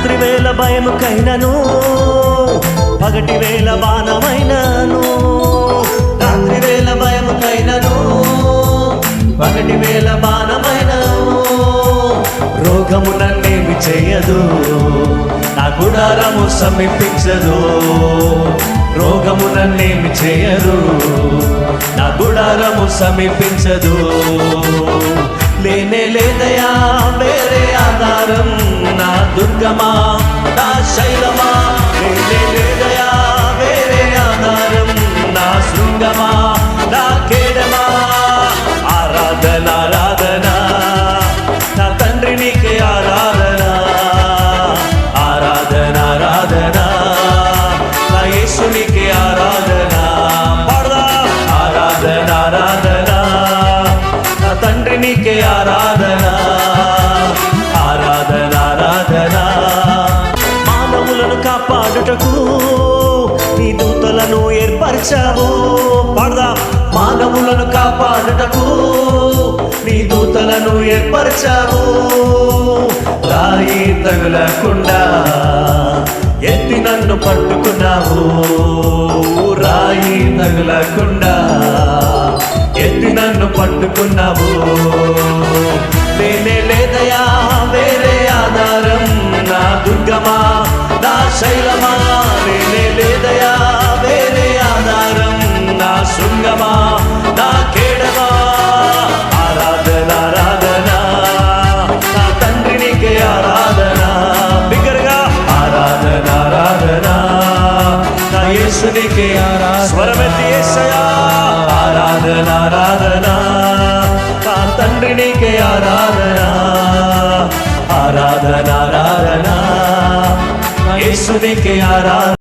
రాత్రి వేళ భయముకైనను పగటి వేళ బాణమైనను, రాత్రి వేళ భయముకైనను పగటి వేళ బాణమైనను, రోగము నన్నేమి చేయదు, నా గుడారము సమీపించదు, రోగము నన్నేమి చేయదు, నా గుడారము సమీపించదు. లేనే లేదయా వేరే ఆధారం, నా దుర్గమా నా శైలమా, లేనే లేదయా వేరే ఆధారం, నా శృంగమా నా కేడమా. ఆరాధన ఆరాధన నా తండ్రి నీకే ఆరాధన, ఆరాధన ఆరాధన నా యేసు నీకే ఆరాధన. ఆరాధన ఆరాధన నా తండ్రి నీకే ఆరాధన, ఆరాధన ఆరాధన. మానవులను కాపాడుటకు నీ దూతలను ఏర్పరచావు. పాడదాం. మానవులను కాపాడుటకు నీ దూతలను ఏర్పరచావు. రాయి తగులకుండా ఎత్తి నన్ను పట్టుకున్నావు, రాయి తగులకుండా ఎత్తి నన్ను పట్టుకున్నావు. లేనే లేదయా వేరే ఆధారం, నా దుర్గమా నా శైలమా, లేనే లేదయా వేరే ఆధారం, నా శృంగమా నా కేడమా. ఆరాధన ఆరాధన నా తండ్రి నీకే ఆరాధన, బిగ్గరగా ఆరాధన ఆరాధన నా యేసు నీకే ఆరాధన. స్వరమెత్తి యేసయ్యా. ఆరాధన ఆరాధన నా తండ్రి నీకే ఆరాధన, ఆరాధన ఆరాధన యేసు నీకే ఆరాధన.